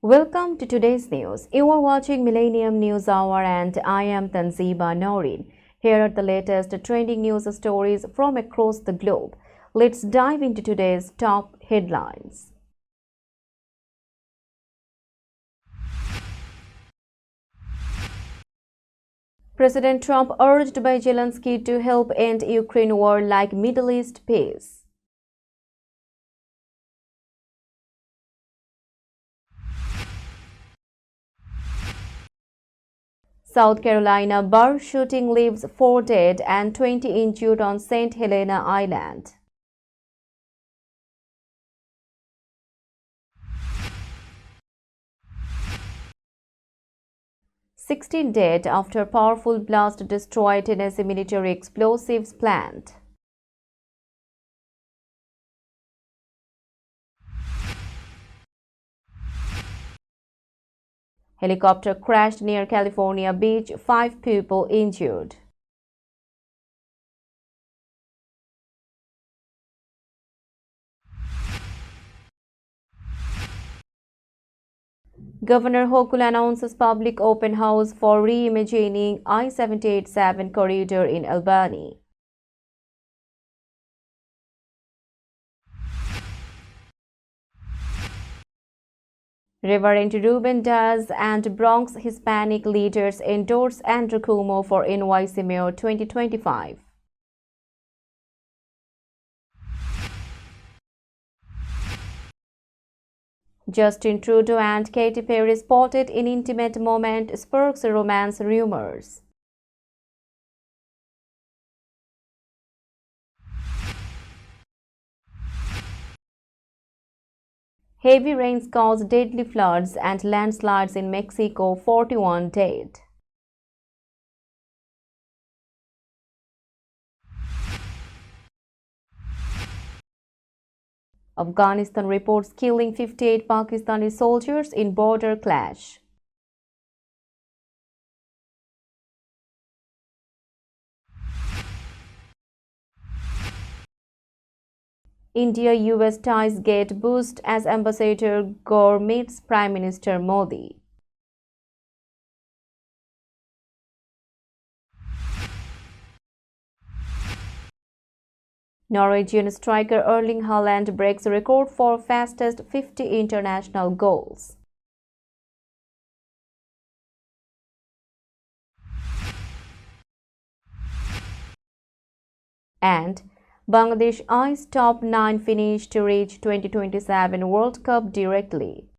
Welcome to today's news. You are watching Millennium News Hour and I am Tanziba Noreen. Here are the latest trending news stories from across the globe. Let's dive into today's top headlines. President Trump urged by Zelensky to help end Ukraine war like Middle East peace. South Carolina bar shooting leaves 4 dead and 20 injured on St. Helena Island. "16 dead after powerful blast destroyed Tennessee military explosives plant." Helicopter crashed near California beach, 5 people injured. Governor Hochul announces public open house for reimagining I-787 corridor in Albany. Reverend Ruben Diaz and Bronx Hispanic leaders endorse Andrew Cuomo for NYC Mayor 2025. Justin Trudeau and Katy Perry spotted in intimate moment sparks romance rumors. Heavy rains caused deadly floods and landslides in Mexico, 41 dead. Afghanistan reports killing 58 Pakistani soldiers in border clash. India-US ties get boost as Ambassador Gore meets Prime Minister Modi. Norwegian striker Erling Haaland breaks record for fastest 50 international goals. And Bangladesh eyes top 9 finish to reach 2027 World Cup directly.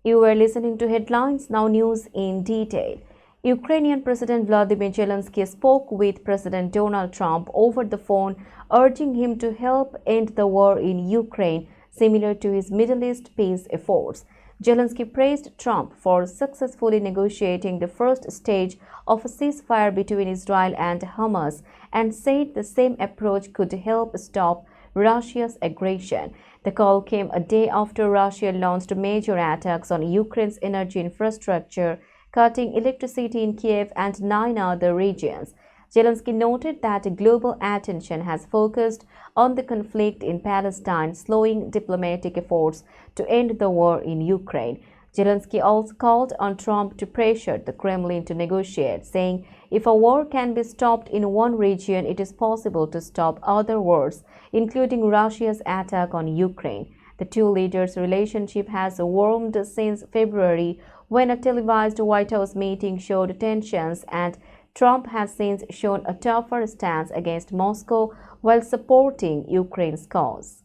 You were listening to headlines, now news in detail. Ukrainian President Vladimir Zelensky spoke with President Donald Trump over the phone, urging him to help end the war in Ukraine, similar to his Middle East peace efforts. Zelensky praised Trump for successfully negotiating the first stage of a ceasefire between Israel and Hamas and said the same approach could help stop Russia's aggression. The call came a day after Russia launched major attacks on Ukraine's energy infrastructure, cutting electricity in Kiev and 9 other regions. Zelensky noted that global attention has focused on the conflict in Palestine, slowing diplomatic efforts to end the war in Ukraine. Zelensky also called on Trump to pressure the Kremlin to negotiate, saying if a war can be stopped in one region, it is possible to stop other wars, including Russia's attack on Ukraine. The two leaders' relationship has warmed since February, when a televised White House meeting showed tensions, and Trump has since shown a tougher stance against Moscow while supporting Ukraine's cause.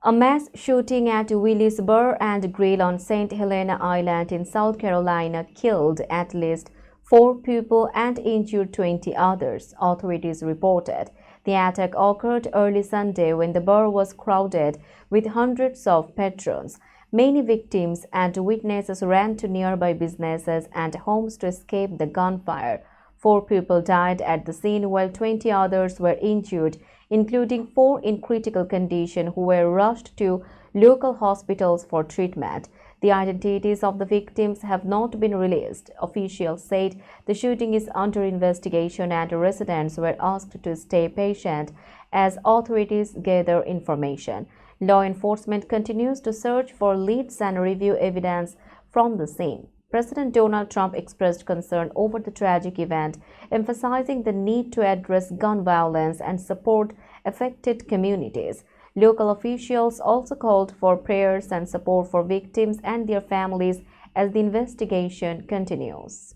A mass shooting at Willis Bar and Grill on St. Helena Island in South Carolina killed at least 4 people and injured 20 others, authorities reported. The attack occurred early Sunday when the bar was crowded with hundreds of patrons. Many victims and witnesses ran to nearby businesses and homes to escape the gunfire. 4 people died at the scene while 20 others were injured, including 4 in critical condition who were rushed to local hospitals for treatment. The identities of the victims have not been released. Officials said the shooting is under investigation and residents were asked to stay patient as authorities gather information. Law enforcement continues to search for leads and review evidence from the scene. President Donald Trump expressed concern over the tragic event, emphasizing the need to address gun violence and support affected communities. Local officials also called for prayers and support for victims and their families as the investigation continues.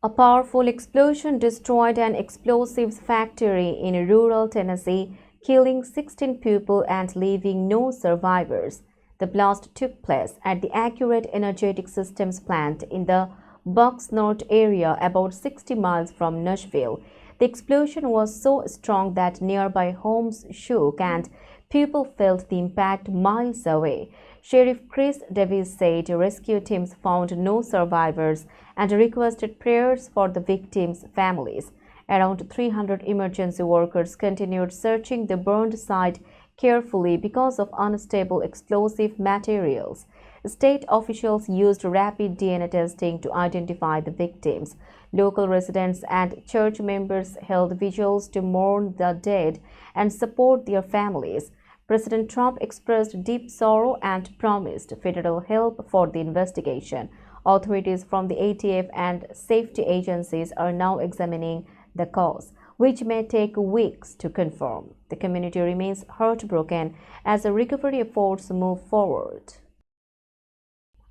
A powerful explosion destroyed an explosives factory in rural Tennessee, killing 16 people and leaving no survivors. The blast took place at the Accurate Energetic Systems plant in the Bucks North area, about 60 miles from Nashville. The explosion was so strong that nearby homes shook and people felt the impact miles away. Sheriff Chris Davis said rescue teams found no survivors and requested prayers for the victims' families. Around 300 emergency workers continued searching the burned site carefully because of unstable explosive materials. State officials used rapid DNA testing to identify the victims. Local residents and church members held vigils to mourn the dead and support their families. President Trump expressed deep sorrow and promised federal help for the investigation. Authorities from the ATF and safety agencies are now examining the cause, which may take weeks to confirm. The community remains heartbroken as the recovery efforts move forward.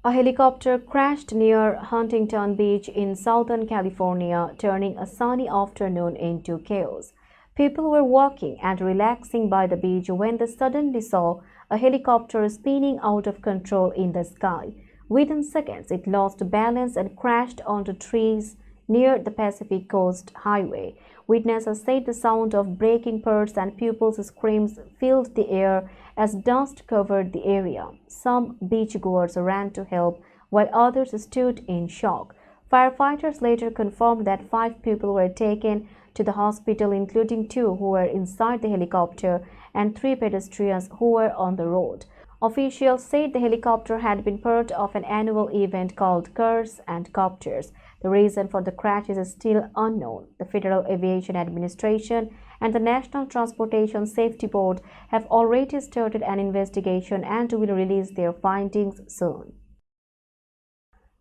A helicopter crashed near Huntington Beach in Southern California, turning a sunny afternoon into chaos. People were walking and relaxing by the beach when they suddenly saw a helicopter spinning out of control in the sky. Within seconds, it lost balance and crashed onto trees near the Pacific Coast Highway. Witnesses said the sound of breaking parts and people's screams filled the air as dust covered the area. Some beachgoers ran to help, while others stood in shock. Firefighters later confirmed that 5 people were taken to the hospital, including 2 who were inside the helicopter and 3 pedestrians who were on the road. Officials said the helicopter had been part of an annual event called Cars and Copters. The reason for the crash is still unknown. The Federal Aviation Administration and the National Transportation Safety Board have already started an investigation and will release their findings soon.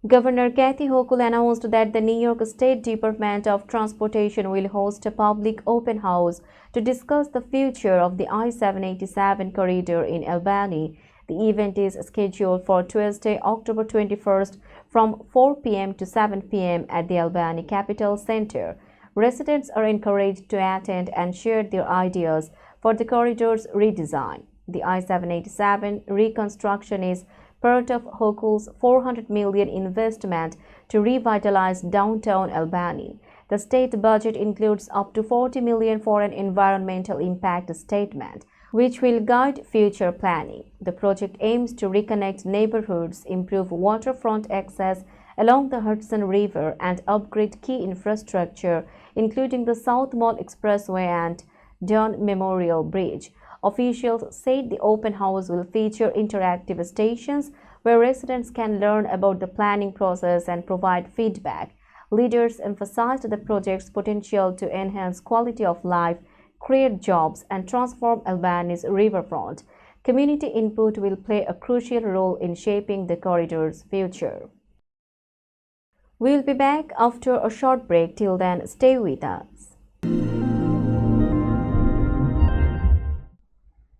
Governor Kathy Hochul announced that the New York State Department of Transportation will host a public open house to discuss the future of the I-787 corridor in Albany. The event is scheduled for Tuesday, October 21st from 4 p.m. to 7 p.m. at the Albany Capitol Center. Residents are encouraged to attend and share their ideas for the corridor's redesign. The I-787 reconstruction is part of Hochul's $400 million investment to revitalize downtown Albany. The state budget includes up to $40 million for an environmental impact statement, which will guide future planning. The project aims to reconnect neighborhoods, improve waterfront access along the Hudson River, and upgrade key infrastructure, including the South Mall Expressway and Dunn Memorial Bridge. Officials said the open house will feature interactive stations where residents can learn about the planning process and provide feedback. Leaders emphasized the project's potential to enhance quality of life, create jobs, and transform Albany's riverfront. Community input will play a crucial role in shaping the corridor's future. We'll be back after a short break. Till then, stay with us.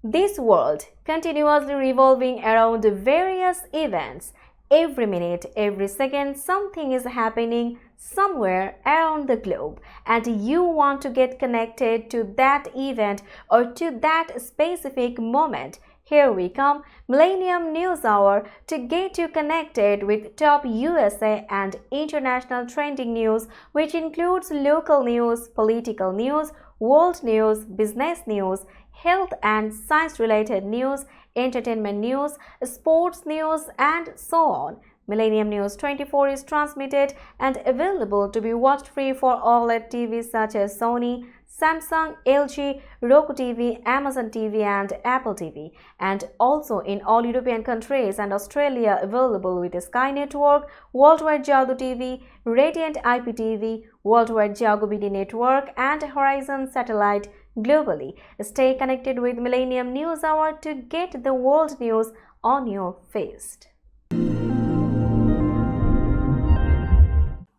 This world continuously revolving around various events. Every minute, every second, something is happening somewhere around the globe, and you want to get connected to that event or to that specific moment. Here we come, Millennium News Hour, to get you connected with top USA and international trending news, which includes local news, political news, world news, business news, health and science-related news, entertainment news, sports news, and so on. Millennium News 24 is transmitted and available to be watched free for OLED TVs such as Sony, Samsung, LG, Roku TV, Amazon TV, and Apple TV, and also in all European countries and Australia available with Sky Network, Worldwide Jago TV, Radiant IPTV, Worldwide Jago BD Network, and Horizon Satellite globally. Stay connected with Millennium News Hour to get the world news on your feed.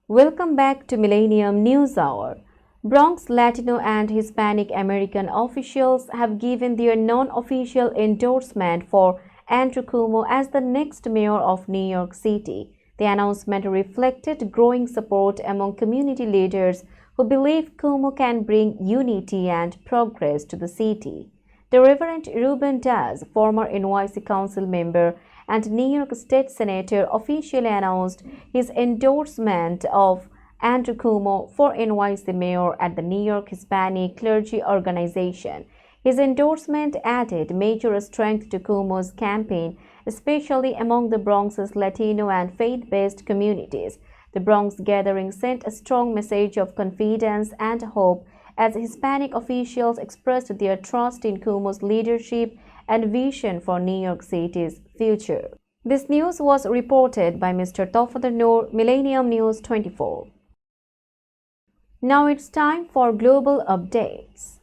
Welcome back to Millennium News Hour. Bronx Latino and Hispanic American officials have given their non-official endorsement for Andrew Cuomo as the next mayor of New York City. The announcement reflected growing support among community leaders who believe Cuomo can bring unity and progress to the city. The Reverend Ruben Diaz, former NYC council member and New York State Senator, officially announced his endorsement of Andrew Cuomo for NYC mayor at the New York Hispanic Clergy Organization. His endorsement added major strength to Cuomo's campaign, especially among the Bronx's Latino and faith-based communities. The Bronx gathering sent a strong message of confidence and hope as Hispanic officials expressed their trust in Cuomo's leadership and vision for New York City's future. This news was reported by Mr. Tawfadar Noor, Millennium News 24. Now it's time for global updates.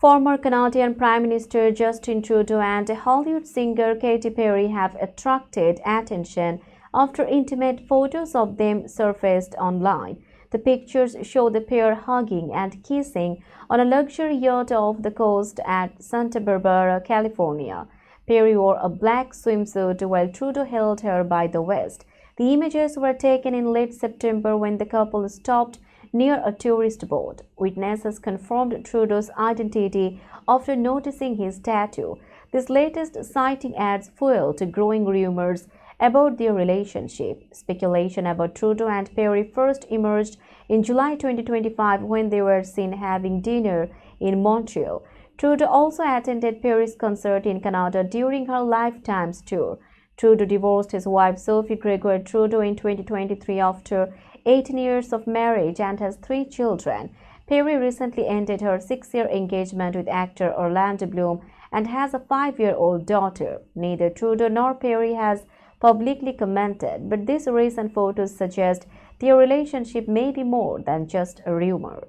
Former Canadian Prime Minister Justin Trudeau and Hollywood singer Katy Perry have attracted attention after intimate photos of them surfaced online. The pictures show the pair hugging and kissing on a luxury yacht off the coast at Santa Barbara, California. Perry wore a black swimsuit while Trudeau held her by the waist. The images were taken in late September when the couple stopped near a tourist boat. Witnesses confirmed Trudeau's identity after noticing his tattoo. This latest sighting adds fuel to growing rumors about their relationship. Speculation about Trudeau and Perry first emerged in July 2025 when they were seen having dinner in Montreal. Trudeau also attended Perry's concert in Canada during her Lifetimes tour. Trudeau divorced his wife Sophie Gregoire Trudeau in 2023 after 18 years of marriage and has 3 children. Perry recently ended her 6-year engagement with actor Orlando Bloom and has a 5-year-old daughter. Neither Trudeau nor Perry has publicly commented, but these recent photos suggest their relationship may be more than just a rumor.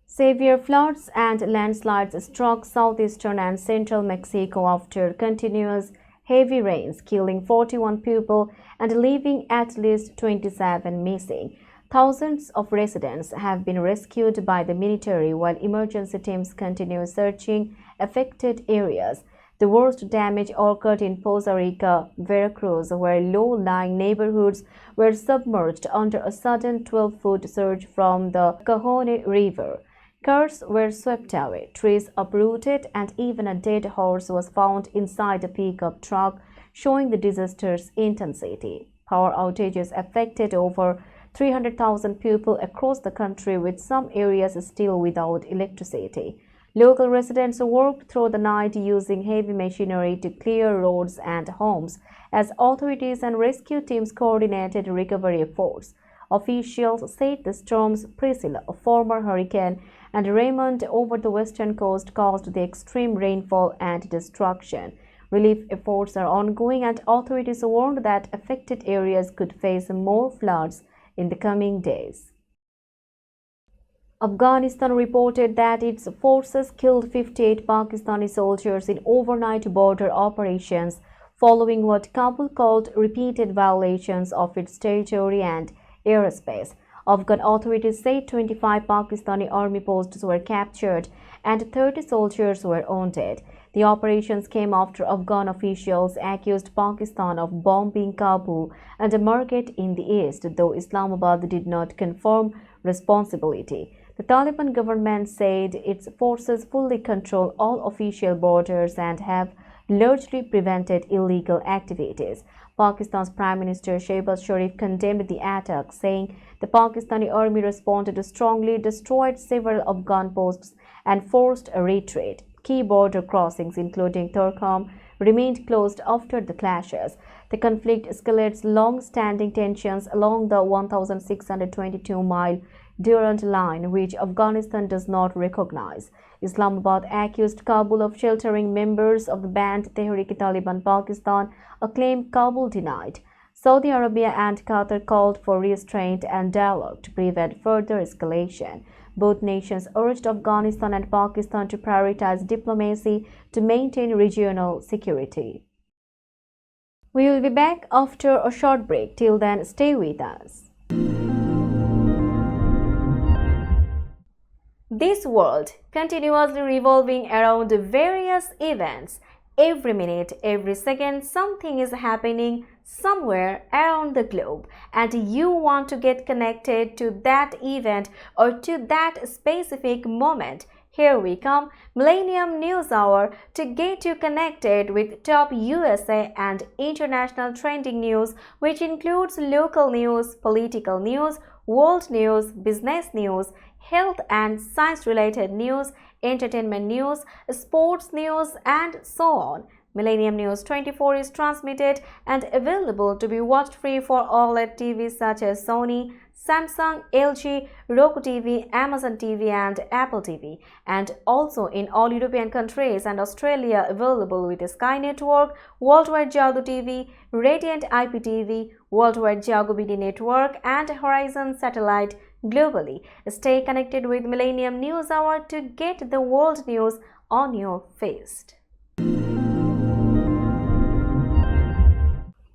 Severe floods and landslides struck southeastern and central Mexico after continuous heavy rains, killing 41 people and leaving at least 27 missing. Thousands of residents have been rescued by the military while emergency teams continue searching affected areas. The worst damage occurred in Poza Rica, Veracruz, where low-lying neighborhoods were submerged under a sudden 12-foot surge from the Cajon River. Cars were swept away, trees uprooted, and even a dead horse was found inside a pickup truck, showing the disaster's intensity. Power outages affected over 300,000 people across the country, with some areas still without electricity. Local residents worked through the night using heavy machinery to clear roads and homes as authorities and rescue teams coordinated recovery efforts. Officials said the storms Priscilla, a former hurricane, and Raymond over the western coast caused the extreme rainfall and destruction. Relief efforts are ongoing, and authorities warned that affected areas could face more floods in the coming days. Afghanistan reported that its forces killed 58 Pakistani soldiers in overnight border operations following what Kabul called repeated violations of its territory and airspace. Afghan authorities say 25 Pakistani army posts were captured and 30 soldiers were wounded. The operations came after Afghan officials accused Pakistan of bombing Kabul and a market in the east, though Islamabad did not confirm responsibility. The Taliban government said its forces fully control all official borders and have largely prevented illegal activities. Pakistan's Prime Minister Shehbaz Sharif condemned the attack, saying the Pakistani army responded strongly, destroyed several Afghan posts, and forced a retreat. Key border crossings, including Torkham, remained closed after the clashes. The conflict escalates long-standing tensions along the 1,622-mile Durand Line, which Afghanistan does not recognize. Islamabad accused Kabul of sheltering members of the banned Tehrik-e-Taliban Pakistan, a claim Kabul denied. Saudi Arabia and Qatar called for restraint and dialogue to prevent further escalation. Both nations urged Afghanistan and Pakistan to prioritize diplomacy to maintain regional security. We will be back after a short break. Till then, stay with us. This world continuously revolving around various events. Every minute, every second, something is happening somewhere around the globe, and you want to get connected to that event or to that specific moment. Here we come, Millennium News Hour, to get you connected with top USA and international trending news, which includes local news, political news, world news, business news, health and science-related news, entertainment news, sports news, and so on. Millennium News 24 is transmitted and available to be watched free for OLED TVs such as Sony, Samsung, LG, Roku TV, Amazon TV, and Apple TV, and also in all European countries and Australia available with Sky Network, Worldwide Jago TV, Radiant IPTV, Worldwide Jago BD Network, and Horizon Satellite globally. Stay connected with Millennium News Hour to get the world news on your feast.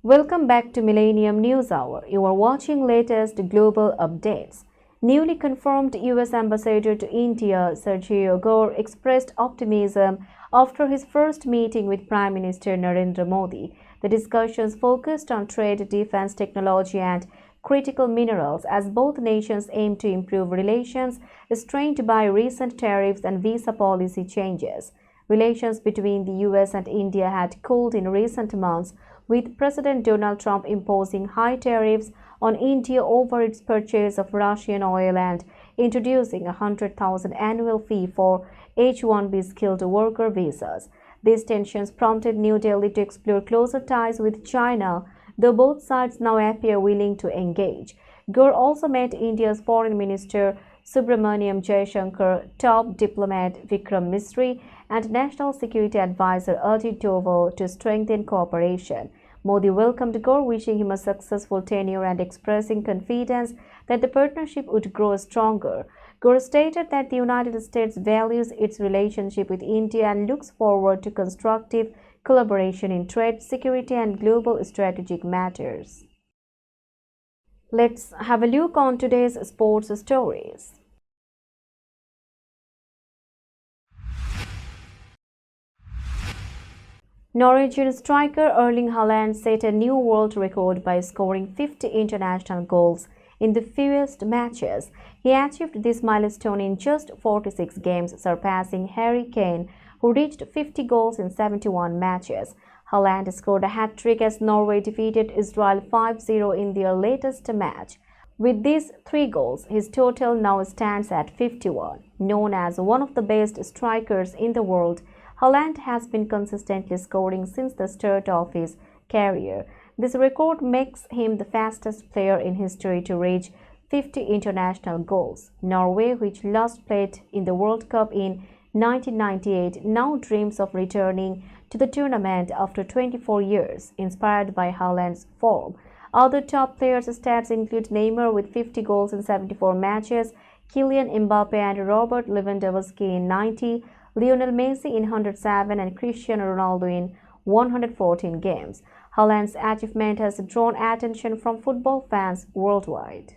Welcome back to Millennium News Hour. You are watching latest global updates. Newly confirmed US Ambassador to India, Sergio Gore, expressed optimism after his first meeting with Prime Minister Narendra Modi. The discussions focused on trade, defense, technology, and critical minerals as both nations aim to improve relations strained by recent tariffs and visa policy changes. Relations between the US and India had cooled in recent months, with President Donald Trump imposing high tariffs on India over its purchase of Russian oil and introducing a $100,000 annual fee for H-1B skilled worker visas. These tensions prompted New Delhi to explore closer ties with China, though both sides now appear willing to engage. Gore also met India's Foreign Minister Subramaniam Jaishankar, top diplomat Vikram Misri, and National Security Advisor Ajit Doval to strengthen cooperation. Modi welcomed Gore, wishing him a successful tenure and expressing confidence that the partnership would grow stronger. Gore stated that the United States values its relationship with India and looks forward to constructive collaboration in trade, security, and global strategic matters. Let's have a look on today's sports stories. Norwegian striker Erling Haaland set a new world record by scoring 50 international goals in the fewest matches. He achieved this milestone in just 46 games, surpassing Harry Kane, who reached 50 goals in 71 matches. Haaland scored a hat-trick as Norway defeated Israel 5-0 in their latest match. With these 3 goals, his total now stands at 51. Known as one of the best strikers in the world, Haaland has been consistently scoring since the start of his career. This record makes him the fastest player in history to reach 50 international goals. Norway, which last played in the World Cup in 1998, now dreams of returning to the tournament after 24 years, inspired by Haaland's form. Other top players' stats include Neymar with 50 goals in 74 matches, Kylian Mbappe and Robert Lewandowski in 90, Lionel Messi in 107, and Cristiano Ronaldo in 114 games. Haaland's achievement has drawn attention from football fans worldwide.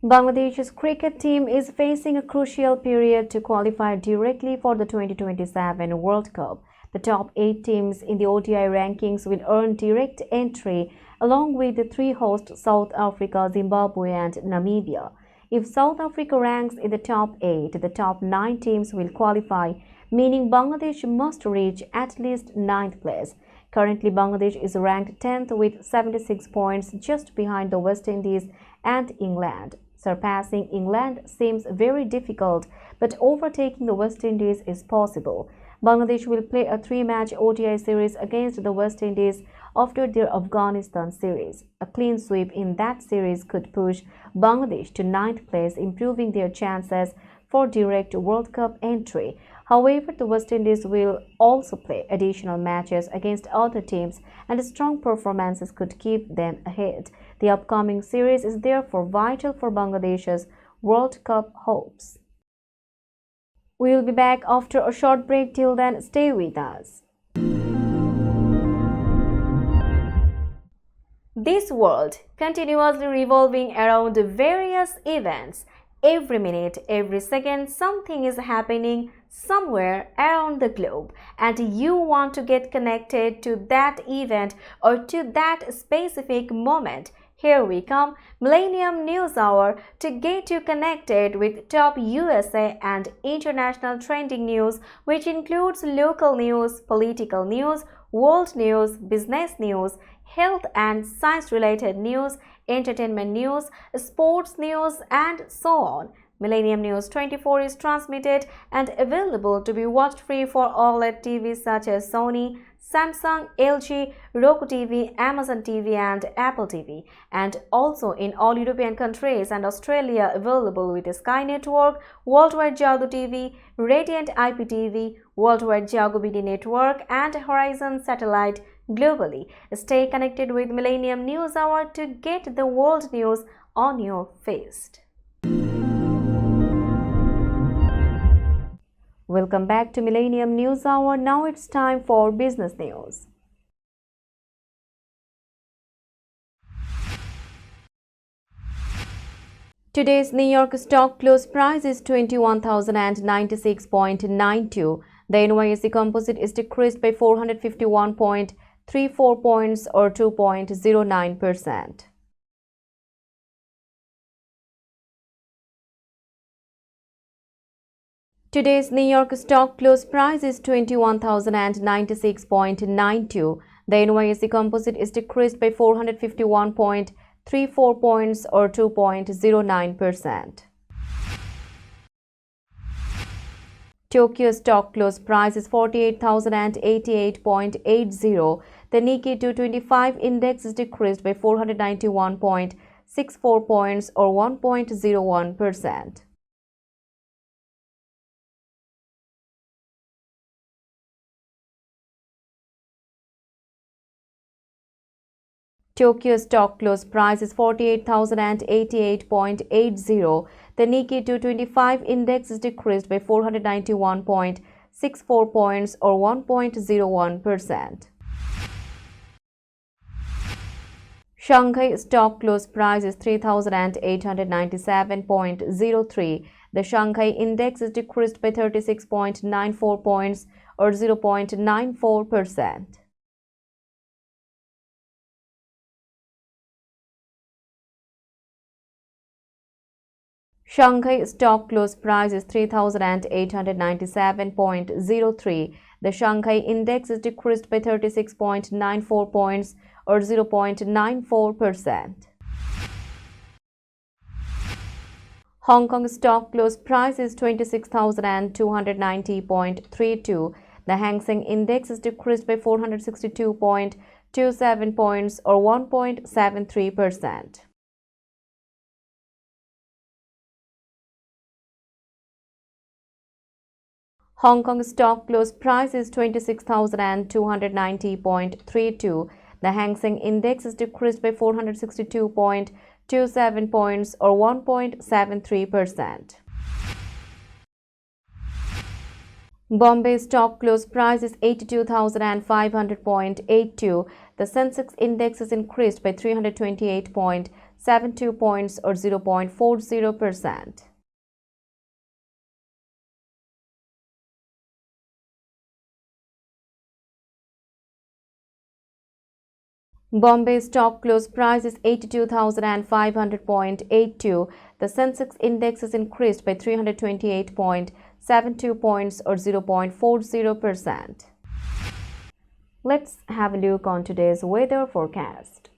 Bangladesh's cricket team is facing a crucial period to qualify directly for the 2027 World Cup. The top 8 teams in the ODI rankings will earn direct entry, along with the 3 hosts South Africa, Zimbabwe, and Namibia. If South Africa ranks in the top 8, the top 9 teams will qualify, meaning Bangladesh must reach at least 9th place. Currently, Bangladesh is ranked 10th with 76 points, just behind the West Indies and England. Surpassing England seems very difficult, but overtaking the West Indies is possible. Bangladesh will play a 3-match ODI series against the West Indies after their Afghanistan series. A clean sweep in that series could push Bangladesh to 9th place, improving their chances for direct World Cup entry. However, the West Indies will also play additional matches against other teams, and strong performances could keep them ahead. The upcoming series is therefore vital for Bangladesh's World Cup hopes. We will be back after a short break. Till then, stay with us. This world continuously revolving around various events. Every minute, every second, something is happening somewhere around the globe, and you want to get connected to that event or to that specific moment. Here we come, Millennium News Hour, to get you connected with top USA and international trending news, which includes local news, political news, world news, business news, health and science-related news, entertainment news, sports news, and so on. Millennium News 24 is transmitted and available to be watched free for OLED TVs such as Sony, Samsung, LG, Roku TV, Amazon TV, and Apple TV, and also in all European countries and Australia available with Sky Network, Worldwide Jago TV, Radiant IPTV, Worldwide Jago BD Network, and Horizon Satellite globally. Stay connected with Millennium News Hour to get the world news on your feast. Welcome back to Millennium News Hour. Now it's time for business news. Today's New York stock close price is 21,096.92. The NYSE Composite is decreased by 451.34 points or 2.09%. Today's New York stock close price is 21,096.92. The NYSE Composite is decreased by 451.34 points or 2.09%. Tokyo stock close price is 48,088.80. The Nikkei 225 index is decreased by 491.64 points or 1.01%. Tokyo stock close price is 48,088.80. The Nikkei 225 index is decreased by 491.64 points or 1.01%. Shanghai stock close price is 3,897.03. The Shanghai index is decreased by 36.94 points or 0.94%. Shanghai stock close price is 3,897.03. The Shanghai index is decreased by 36.94 points or 0.94%. Hong Kong stock close price is 26,290.32. The Hang Seng index is decreased by 462.27 points or 1.73%. Hong Kong stock close price is 26,290.32. The Hang Seng index is decreased by 462.27 points or 1.73%. Bombay stock close price is 82,500.82. The Sensex index is increased by 328.72 points or 0.40%. Bombay stock close price is 82,500.82. The Sensex index is increased by 328.72 points or 0.40%. Let's have a look on today's weather forecast.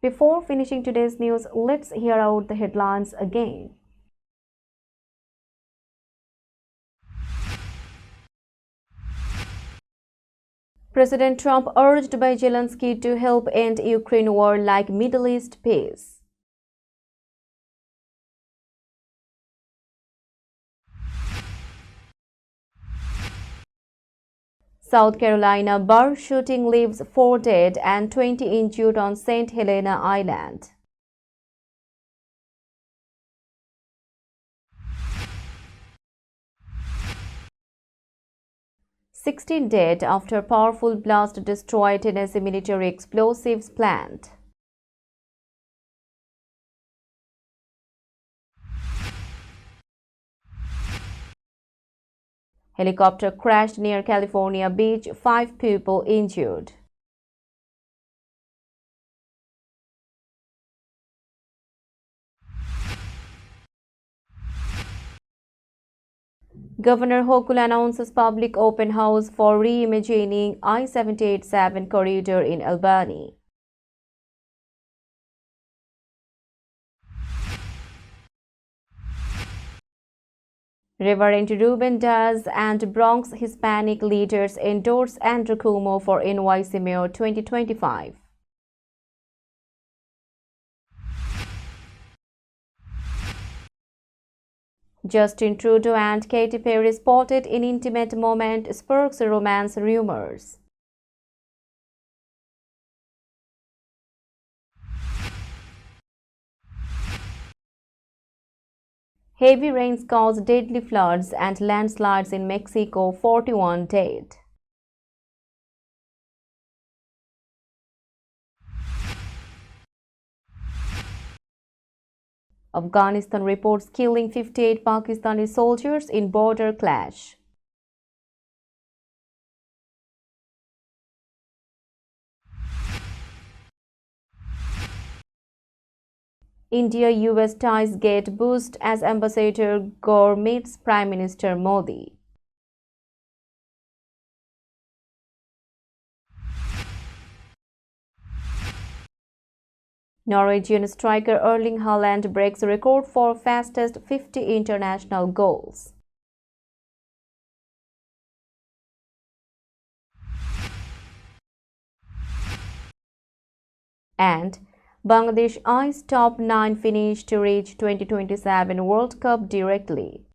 Before finishing today's news, let's hear out the headlines again. President Trump urged by Zelensky to help end Ukraine war like Middle East peace. South Carolina bar shooting leaves 4 dead and 20 injured on St. Helena Island. "16 dead after powerful blast destroyed Tennessee military explosives plant." Helicopter crashed near California beach, 5 people injured. Governor Hochul announces public open house for reimagining I-787 corridor in Albany. Reverend Ruben Diaz and Bronx Hispanic leaders endorse Andrew Cuomo for NYC Mayor 2025. Justin Trudeau and Katy Perry spotted in intimate moment sparks romance rumors. Heavy rains caused deadly floods and landslides in Mexico, 41 dead. Afghanistan reports killing 58 Pakistani soldiers in border clash. India-US ties get boost as Ambassador Gore meets Prime Minister Modi. Norwegian striker Erling Haaland breaks record for fastest 50 international goals. And Bangladesh eyes top 9 finish to reach 2027 World Cup directly.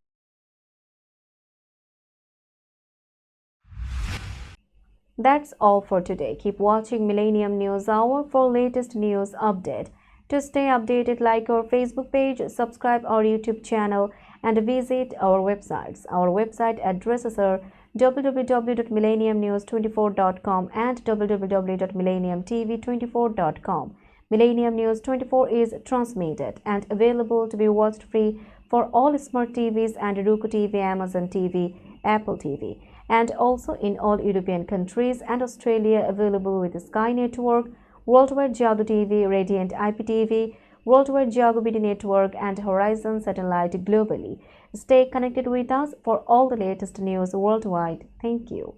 That's all for today. Keep watching Millennium News Hour for latest news update. To stay updated, like our Facebook page, subscribe our YouTube channel, and visit our websites. Our website addresses are www.millenniumnews24.com and www.millenniumtv24.com. Millennium News 24 is transmitted and available to be watched free for all smart TVs and Roku TV, Amazon TV, Apple TV, and also in all European countries and Australia, available with Sky Network, Worldwide Jago TV, Radiant IPTV, Worldwide Jago BD Network, and Horizon Satellite globally. Stay connected with us for all the latest news worldwide. Thank you.